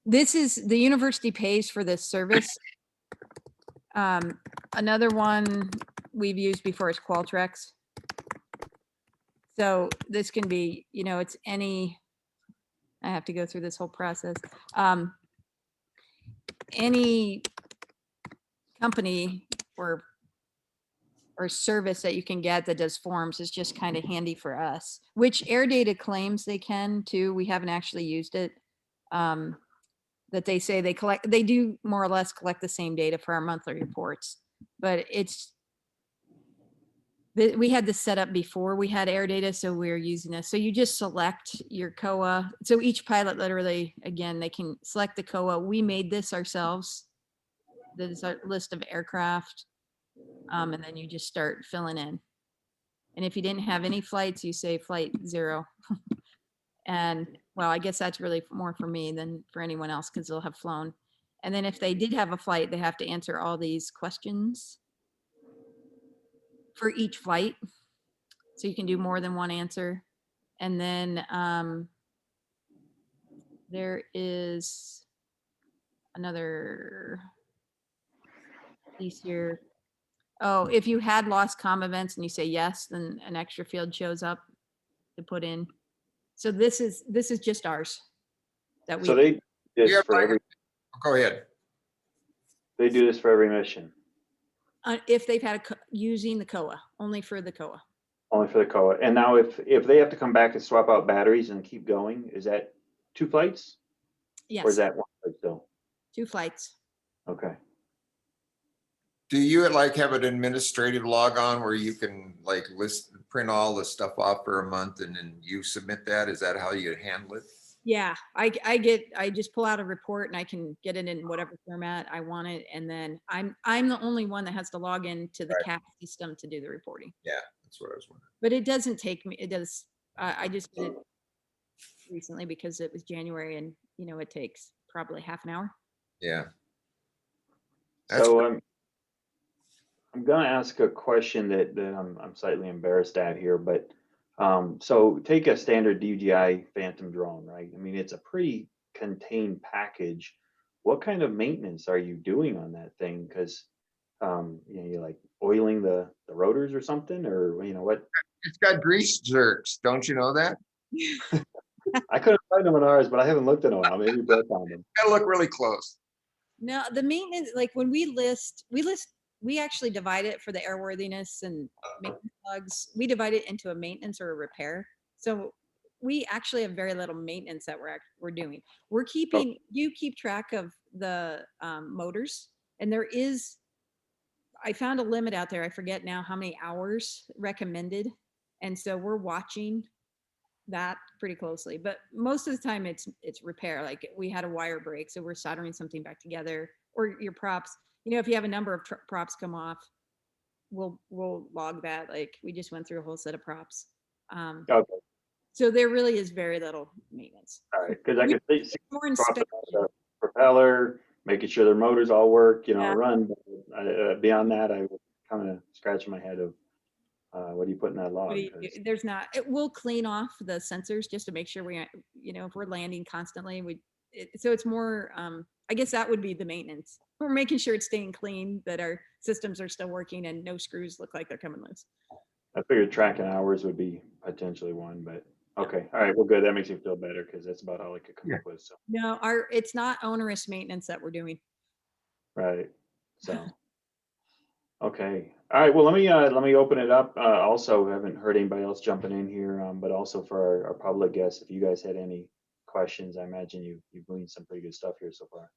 [SPEAKER 3] This is, the university pays for this service. Another one we've used before is Qualtrics. So this can be, it's any, I have to go through this whole process. Any company or service that you can get that does forms is just kind of handy for us, which air data claims they can too. We haven't actually used it. That they say they do more or less collect the same data for our monthly reports, but we had this set up before we had air data, so we're using this. So you just select your COA. So each pilot literally, again, they can select the COA. We made this ourselves. This is our list of aircraft. And then you just start filling in. And if you didn't have any flights, you say flight 0. And well, I guess that's really more for me than for anyone else because they'll have flown. And then if they did have a flight, they have to answer all these questions for each flight. So you can do more than one answer. And then there is another piece here. Oh, if you had lost comm events and you say yes, then an extra field shows up to put in. So this is just ours. That
[SPEAKER 1] So
[SPEAKER 3] we,
[SPEAKER 1] they do this
[SPEAKER 4] Yeah,
[SPEAKER 1] for every.
[SPEAKER 4] Go ahead.
[SPEAKER 1] They do this for every mission.
[SPEAKER 3] if they've had using the COA, only for the COA.
[SPEAKER 1] Only for the COA. And now if they have to come back and swap out batteries and keep going, is that 2 flights? Or is
[SPEAKER 3] Yes,
[SPEAKER 1] that 1 flight still?
[SPEAKER 3] 2 flights.
[SPEAKER 1] Okay.
[SPEAKER 4] Do you like have an administrative log on where you can like print all the stuff off for a month and then you submit that? Is that how you handle it?
[SPEAKER 3] Yeah, I just pull out a report and I can get it in whatever format I want it. And then I'm the only one that has to log in to the
[SPEAKER 4] Right.
[SPEAKER 3] CAP system to do the reporting.
[SPEAKER 4] Yeah, that's what I was wondering.
[SPEAKER 3] But it doesn't take me, it does, I just did it recently because it was January and it takes probably half an hour.
[SPEAKER 4] Yeah. That's
[SPEAKER 1] So I'm gonna ask a question that I'm slightly embarrassed at here, but so take a standard DJI Phantom drone, right? I mean, it's a pretty contained package. What kind of maintenance are you doing on that thing? Because you're like oiling the rotors or something, or what?
[SPEAKER 4] it's got grease zerks. Don't you know that?
[SPEAKER 1] I couldn't find them on ours, but I haven't looked in a while. Maybe Brett found them.
[SPEAKER 4] Gotta look really close.
[SPEAKER 3] No, the maintenance, like when we actually divide it for the airworthiness and maintenance logs. We divide it into a maintenance or a repair. So we actually have very little maintenance that we're doing. We're keeping, you keep track of the motors, and there is, I found a limit out there. I forget now how many hours recommended. And so we're watching that pretty closely, but most of the time it's repair. Like we had a wire break, so we're soldering something back together, or your props, you know, if you have a number of props come off, we'll log that. Like we just went through a whole set of props.
[SPEAKER 1] Okay,
[SPEAKER 3] So there really is very little maintenance.
[SPEAKER 1] all right, because I
[SPEAKER 3] We
[SPEAKER 1] could see
[SPEAKER 3] more
[SPEAKER 1] swapping out
[SPEAKER 3] inspection.
[SPEAKER 1] the propeller, making sure their motors all work, you know,
[SPEAKER 3] Yeah.
[SPEAKER 1] run. But beyond that, I was kind of scratching my head of what do you put in that log? 'Cause-
[SPEAKER 3] There's not, it will clean off the sensors just to make sure we aren't, you know, if we're landing constantly, so it's more, I guess that would be the maintenance. We're making sure it's staying clean, that our systems are still working and no screws look like they're coming loose.
[SPEAKER 1] I figured tracking hours would be potentially one, but okay, all right, well, good. That makes me feel better because that's about all I could come up with. So,
[SPEAKER 3] No, it's not onerous maintenance that we're doing.
[SPEAKER 1] right. So, okay, all right. Well, let me open it up. Also, haven't heard anybody else jumping in here, but also for our public guests, if you guys had any questions, I imagine you've gleaned some pretty good stuff here so far.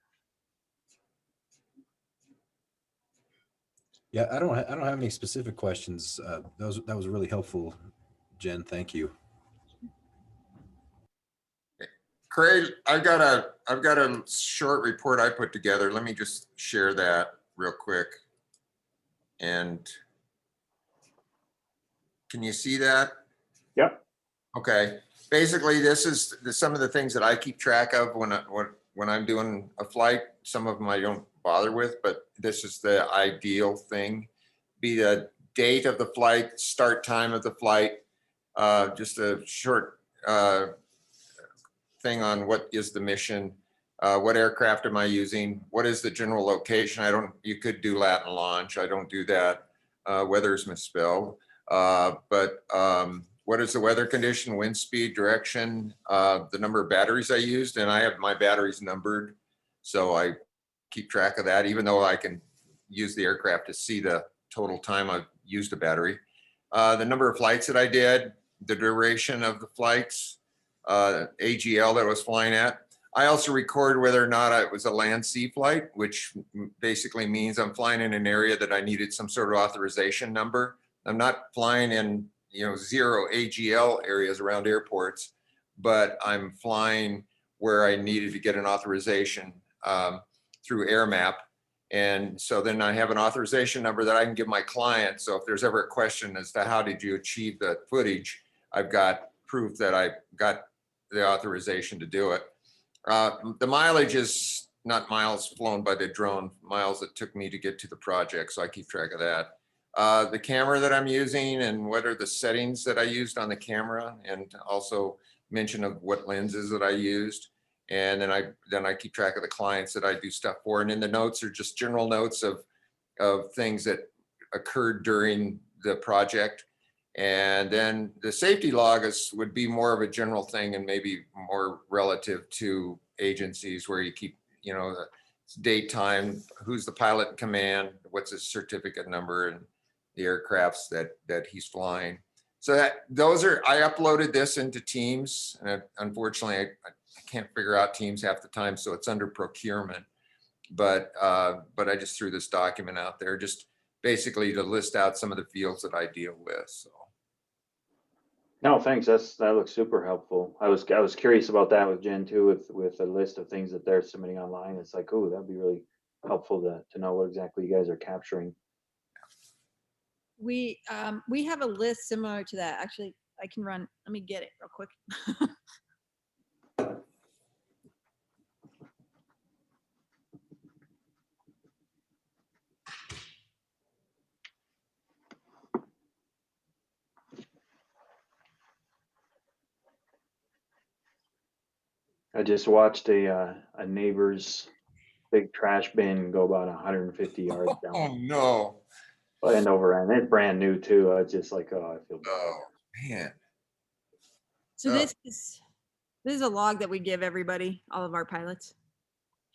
[SPEAKER 5] Yeah, I don't have any specific questions. That was really helpful, Jen. Thank you.
[SPEAKER 4] Craig, I've got a short report I put together. Let me just share that real quick. And can you see that?
[SPEAKER 1] Yep.
[SPEAKER 4] Okay. Basically, this is some of the things that I keep track of when I'm doing a flight. Some of them I don't bother with, but this is the ideal thing. Be the date of the flight, start time of the flight, just a short thing on what is the mission, what aircraft am I using, what is the general location. You could do Latin launch. I don't do that. Weather's misspelled. But what is the weather condition, wind speed, direction, the number of batteries I used, and I have my batteries numbered. So I keep track of that, even though I can use the aircraft to see the total time I've used a battery. The number of flights that I did, the duration of the flights, AGL that I was flying at. I also record whether or not it was a land-sea flight, which basically means I'm flying in an area that I needed some sort of authorization number. I'm not flying in, you know, 0 AGL areas around airports, but I'm flying where I needed to get an authorization through AirMap. And so then I have an authorization number that I can give my client. So if there's ever a question as to how did you achieve the footage, I've got proof that I got the authorization to do it. The mileage is not miles flown by the drone, miles that took me to get to the project. So I keep track of that. The camera that I'm using and what are the settings that I used on the camera, and also mention of what lenses that I used. And then I keep track of the clients that I do stuff for. And in the notes are just general notes of things that occurred during the project. And then the safety log would be more of a general thing and maybe more relative to agencies where you keep, you know, the date, time, who's the pilot in command, what's his certificate number, and the aircrafts that he's flying. So I uploaded this into Teams, and unfortunately I can't figure out Teams half the time, so it's under procurement. But I just threw this document out there just basically to list out some of the fields that I deal with. So.
[SPEAKER 1] No, thanks. That looks super helpful. I was curious about that with Jen too, with a list of things that they're submitting online. It's like, oh, that'd be really helpful to know what exactly you guys are capturing.
[SPEAKER 3] We have a list similar to that. Actually, I can run. Let me get it real quick.
[SPEAKER 1] I just watched a neighbor's big trash bin go about 150 yards down.
[SPEAKER 4] Oh no.
[SPEAKER 1] And over, and it's brand new too. It's just like, oh, I feel bad.
[SPEAKER 4] Oh man.
[SPEAKER 3] So this is a log that we give everybody, all of our pilots.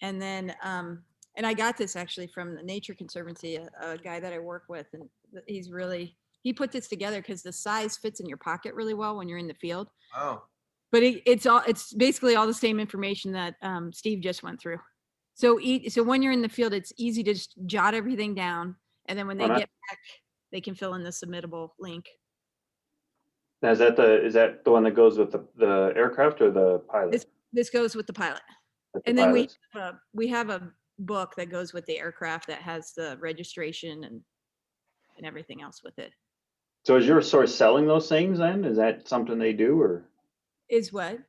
[SPEAKER 3] And then, and I got this actually from the Nature Conservancy, a guy that I work with, and he put this together because the size fits in your pocket really well when you're in the field.
[SPEAKER 4] Oh.
[SPEAKER 3] But it's basically all the same information that Steve just went through. So so when you're in the field, it's easy to just jot everything down, and then when they
[SPEAKER 1] Oh, nice.
[SPEAKER 3] get back, they can fill in the submittable link.
[SPEAKER 1] Now, is that the one that goes with the aircraft or the pilot?
[SPEAKER 3] This goes with the pilot.
[SPEAKER 1] With the
[SPEAKER 3] And then
[SPEAKER 1] pilots?
[SPEAKER 3] we have a book that goes with the aircraft that has the registration and everything else with it.
[SPEAKER 1] So is your source selling those things then? Is that something they do, or
[SPEAKER 3] Is what?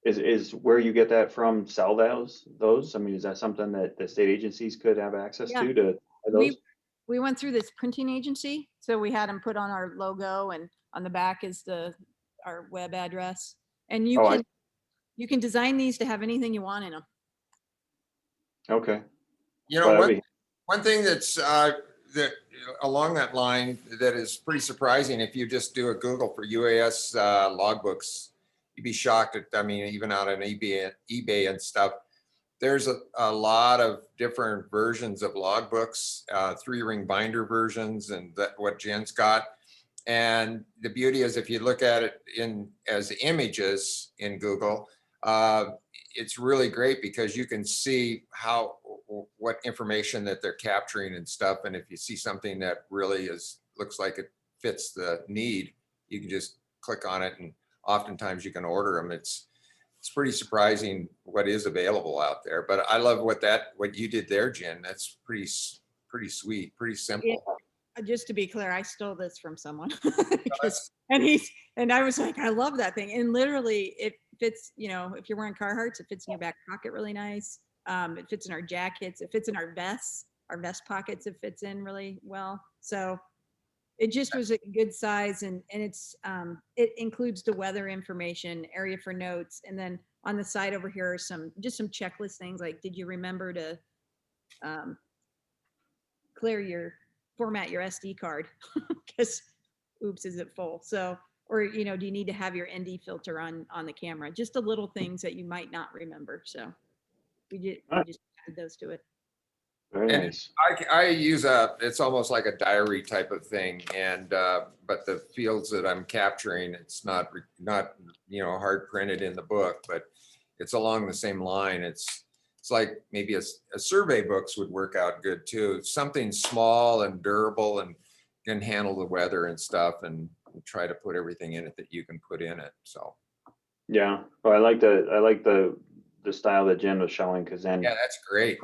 [SPEAKER 1] is where you get that from sell those? I mean, is that something that the state agencies could have access
[SPEAKER 3] Yeah.
[SPEAKER 1] to those?
[SPEAKER 3] We went through this printing agency, so we had them put on our logo, and on the back is our web address. And you
[SPEAKER 1] Oh,
[SPEAKER 3] you can design these to have anything you want in them.
[SPEAKER 1] Okay.
[SPEAKER 4] You know,
[SPEAKER 1] Well, that'd
[SPEAKER 4] one thing that's that along that line that is pretty surprising, if you just do a Google for UAS logbooks, you'd be shocked at, I mean, even out on eBay and stuff, there's a lot of different versions of logbooks, 3-ring binder versions, and what Jen's got. And the beauty is, if you look at it as images in Google, it's really great because you can see what information that they're capturing and stuff. And if you see something that really looks like it fits the need, you can just click on it, and oftentimes you can order them. It's pretty surprising what is available out there. But I love what you did there, Jen. That's pretty sweet, pretty simple.
[SPEAKER 3] Yeah. Just to be clear, I stole this from someone. and I was like, I love that thing. And literally it fits, if you're wearing Carhartts, it fits in your back pocket really nice. It fits in our jackets. It fits in our vest pockets. It fits in really well. So it just was a good size, and it includes the weather information, area for notes, and then on the side over here are some checklist things like, did you remember to format your SD card because oops, is it full? So, or do you need to have your ND filter on the camera? Just the little things that you might not remember. So we just added those to it.
[SPEAKER 1] Very
[SPEAKER 4] And
[SPEAKER 1] nice.
[SPEAKER 4] I use it's almost like a diary type of thing, and but the fields that I'm capturing, it's not hard printed in the book, but it's along the same line. It's like maybe a survey books would work out good too. Something small and durable and can handle the weather and stuff, and try to put everything in it that you can put in it. So
[SPEAKER 1] Yeah. Well, I like the style that Jen was showing, because then
[SPEAKER 4] yeah, that's great.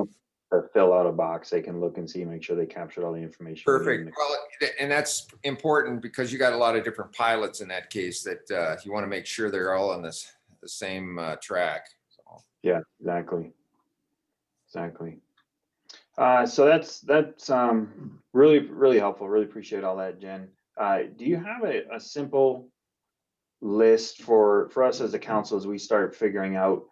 [SPEAKER 1] to fill out a box, they can look and see, make sure they captured all the information.
[SPEAKER 4] Perfect. Well, and that's important because you got a lot of different pilots in that case that you want to make sure they're all on the same track. So.
[SPEAKER 1] Yeah, exactly. So that's really, really helpful. Really appreciate all that, Jen. Do you have a simple list for us as a council as we start figuring out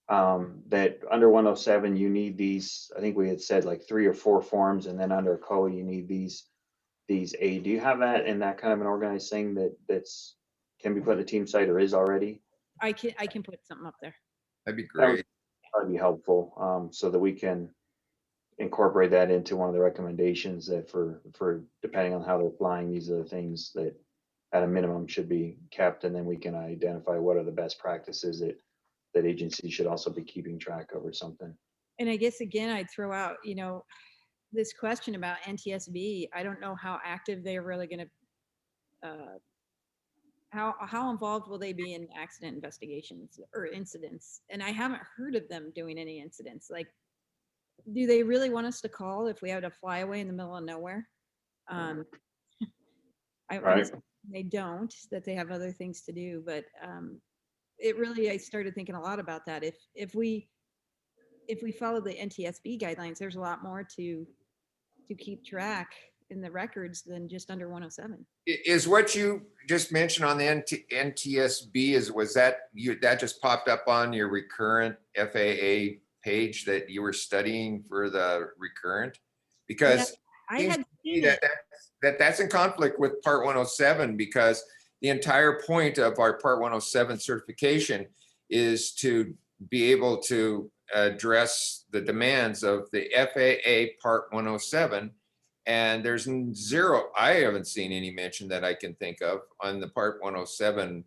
[SPEAKER 1] that under 107 you need these? I think we had said like 3 or 4 forms, and then under COA you need these 8. Do you have that in that kind of an organized thing that's can be put in the team site or is already?
[SPEAKER 3] I can put something up there.
[SPEAKER 4] That'd be great.
[SPEAKER 1] That'd be helpful, so that we can incorporate that into one of the recommendations that for depending on how they're flying, these are the things that at a minimum should be kept, and then we can identify what are the best practices that agencies should also be keeping track of or something.
[SPEAKER 3] And I guess again, I'd throw out, this question about NTSB. I don't know how active they're really going to, how involved will they be in accident investigations or incidents? And I haven't heard of them doing any incidents. Like, do they really want us to call if we have to fly away in the middle of nowhere?
[SPEAKER 1] Right.
[SPEAKER 3] They don't, that they have other things to do, but I started thinking a lot about that. If we follow the NTSB guidelines, there's a lot more to keep track in the records than just under 107.
[SPEAKER 4] Is what you just mentioned on the NTSB, was that just popped up on your recurrent FAA page that you were studying for the recurrent? Because
[SPEAKER 3] I had seen
[SPEAKER 4] that's in conflict with Part 107, because the entire point of our Part 107 certification is to be able to address the demands of the FAA Part 107. And there's zero, I haven't seen any mention that I can think of on the Part 107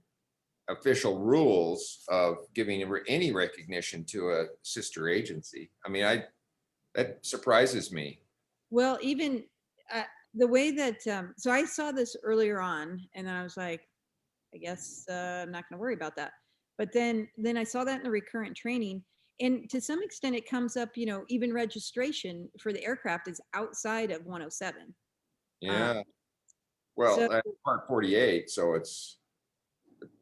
[SPEAKER 4] official rules of giving any recognition to a sister agency. I mean, that surprises me.
[SPEAKER 3] Well, even the way that, so I saw this earlier on, and then I was like, I guess I'm not going to worry about that. But then I saw that in the recurrent training, and to some extent, it comes up. Even registration for the aircraft is outside of 107.
[SPEAKER 4] Yeah. Well,
[SPEAKER 3] So
[SPEAKER 4] that's part 48, so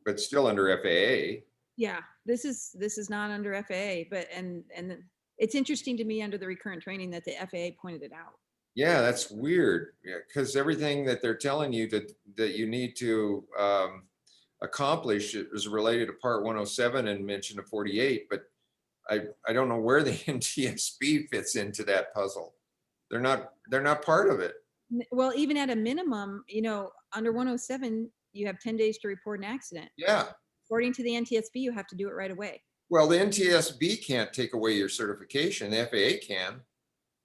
[SPEAKER 4] but still under FAA.
[SPEAKER 3] yeah, this is not under FAA, but and it's interesting to me under the recurrent training that the FAA pointed it out.
[SPEAKER 4] Yeah, that's weird. Yeah, because everything that they're telling you that you need to accomplish is related to part 107 and mention of 48, but I don't know where the NTSB fits into that puzzle. They're not part of it.
[SPEAKER 3] Well, even at a minimum, under 107, you have 10 days to report an accident.
[SPEAKER 4] Yeah.
[SPEAKER 3] According to the NTSB, you have to do it right away.
[SPEAKER 4] Well, the NTSB can't take away your certification. The FAA can,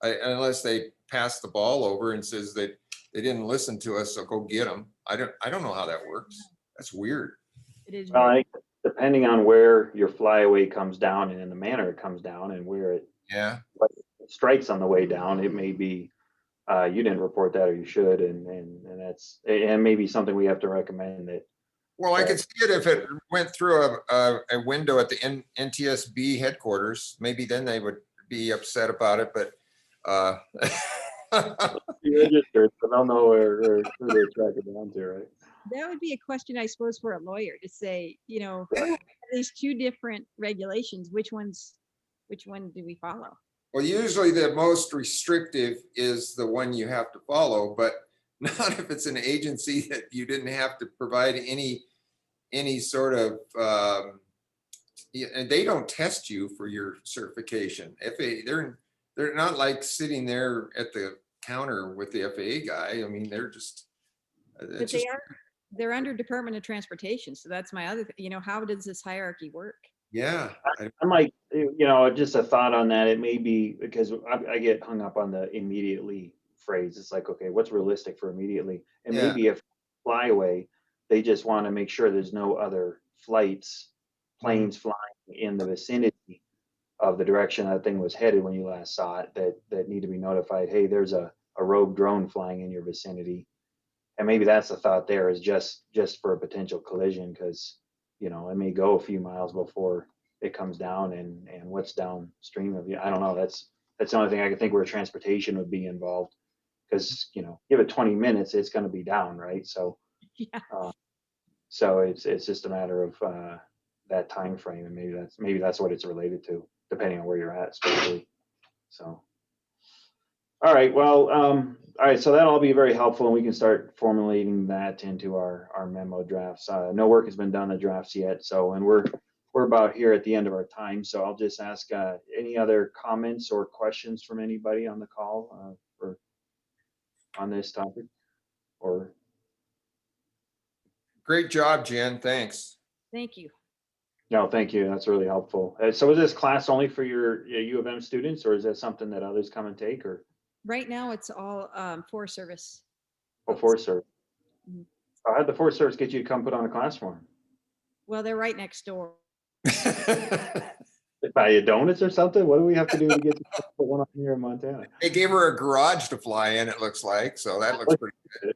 [SPEAKER 4] unless they pass the ball over and says that they didn't listen to us, so go get them. I don't know how that works. That's weird.
[SPEAKER 3] It is.
[SPEAKER 1] Well, I
[SPEAKER 3] weird.
[SPEAKER 1] think depending on where your flyaway comes down and in the manner it comes down and where it
[SPEAKER 4] Yeah.
[SPEAKER 1] strikes on the way down, it may be you didn't report that or you should, and that's and maybe something we have to recommend that.
[SPEAKER 4] Well, I could see it if it went through a window at the NTSB headquarters. Maybe then they would be upset about it, but
[SPEAKER 1] Registered, so they'll know where who to track it down to, right?
[SPEAKER 3] That would be a question, I suppose, for a lawyer to say, these two different regulations, which one do we follow?
[SPEAKER 4] well, usually the most restrictive is the one you have to follow, but not if it's an agency that you didn't have to provide any sort of and they don't test you for your certification. They're not like sitting there at the counter with the FAA guy. I mean, they're just
[SPEAKER 3] But they're under Department of Transportation. So that's my other, how does this hierarchy work?
[SPEAKER 4] yeah.
[SPEAKER 1] I might, just a thought on that. It may be because I get hung up on the immediately phrase. It's like, okay, what's realistic for immediately? And
[SPEAKER 4] Yeah.
[SPEAKER 1] maybe if flyaway, they just want to make sure there's no other flights, planes flying in the vicinity of the direction that thing was headed when you last saw it that need to be notified. Hey, there's a rogue drone flying in your vicinity. And maybe that's the thought there is just for a potential collision because it may go a few miles before it comes down and what's downstream of you. I don't know. That's the only thing I can think where transportation would be involved because give it 20 minutes, it's going to be down, right? So
[SPEAKER 3] Yeah.
[SPEAKER 1] so it's just a matter of that time frame, and maybe that's what it's related to, depending on where you're at, especially. So. All right, well, all right, so that'll all be very helpful and we can start formulating that into our memo drafts. No work has been done on the drafts yet, and we're about here at the end of our time, so I'll just ask any other comments or questions from anybody on the call or on this topic, or
[SPEAKER 4] Great job, Jen. Thanks.
[SPEAKER 3] Thank you.
[SPEAKER 1] no, thank you, that's really helpful. So is this class only for your U of M students, or is that something that others come and take, or?
[SPEAKER 3] Right now, it's all Forest Service.
[SPEAKER 1] Oh, Forest Service.
[SPEAKER 3] Mhm.
[SPEAKER 1] How'd the Forest Service get you to come put on a class for them?
[SPEAKER 3] Well, they're right next door.
[SPEAKER 1] Buy you donuts or something? What do we have to do to get to put one on here in Montana?
[SPEAKER 4] They gave her a garage to fly in, it looks like, so that looks pretty good.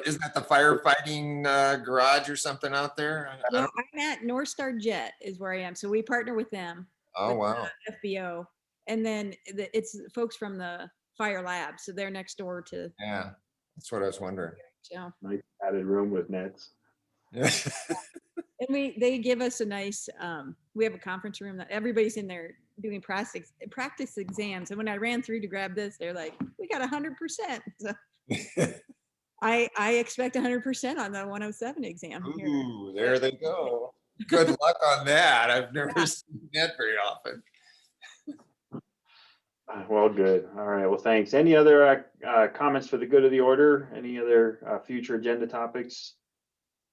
[SPEAKER 4] Isn't that the firefighting garage or something out there?
[SPEAKER 3] Well, I'm at North Star Jet is where I am. So we partner with them.
[SPEAKER 4] Oh,
[SPEAKER 3] with
[SPEAKER 4] wow.
[SPEAKER 3] FBO. And then it's folks from the fire lab. So they're next door to.
[SPEAKER 4] Yeah, that's what I was wondering.
[SPEAKER 3] So.
[SPEAKER 1] Nice added room with nets.
[SPEAKER 3] And they give us a nice, we have a conference room that everybody's in there doing practice exams. And when I ran through to grab this, they're like, we got 100%. So I expect 100% on the 107 exam. Here.
[SPEAKER 4] Ooh, there they go. Good luck on that. I've never seen that very often.
[SPEAKER 1] Well, good. All right. Well, thanks. Any other comments for the good of the order? Any other future agenda topics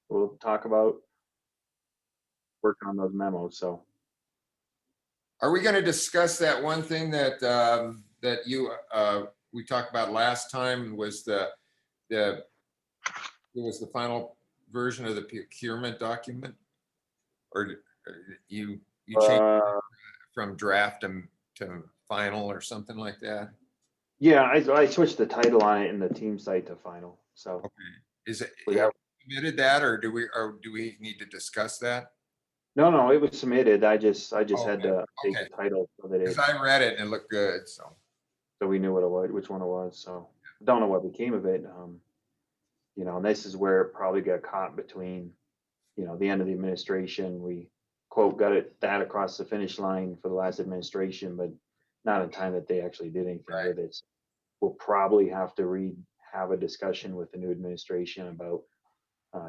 [SPEAKER 1] we'll talk about? Working on those memos. So,
[SPEAKER 4] Are we going to discuss that one thing that we talked about last time was it was the final version of the procurement document? Or you changed
[SPEAKER 1] Uh,
[SPEAKER 4] from draft to final or something like that?
[SPEAKER 1] yeah, I switched the title on it in the team site to final. So
[SPEAKER 4] Okay. Is it,
[SPEAKER 1] We
[SPEAKER 4] have
[SPEAKER 1] have-
[SPEAKER 4] you submitted that, or do we need to discuss that?
[SPEAKER 1] no, it was submitted. I just had
[SPEAKER 4] Okay,
[SPEAKER 1] to update
[SPEAKER 4] okay.
[SPEAKER 1] the title so that
[SPEAKER 4] Because I read it and it looked good, so.
[SPEAKER 1] so we knew what it was, which one it was. So don't know what became of it. You know, and this is where it probably got caught between, you know, the end of the administration. We quote got that across the finish line for the last administration, but not in time that they actually did anything
[SPEAKER 4] Right.
[SPEAKER 1] with it. So we'll probably have to have a discussion with the new administration about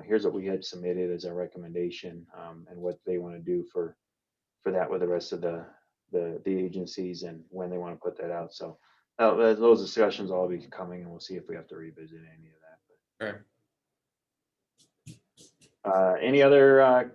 [SPEAKER 1] here's what we had submitted as a recommendation, and what they want to do for that with the rest of the agencies and when they want to put that out. So those discussions will all be coming, and we'll see if we have to revisit any of that.
[SPEAKER 4] Okay.
[SPEAKER 1] Any other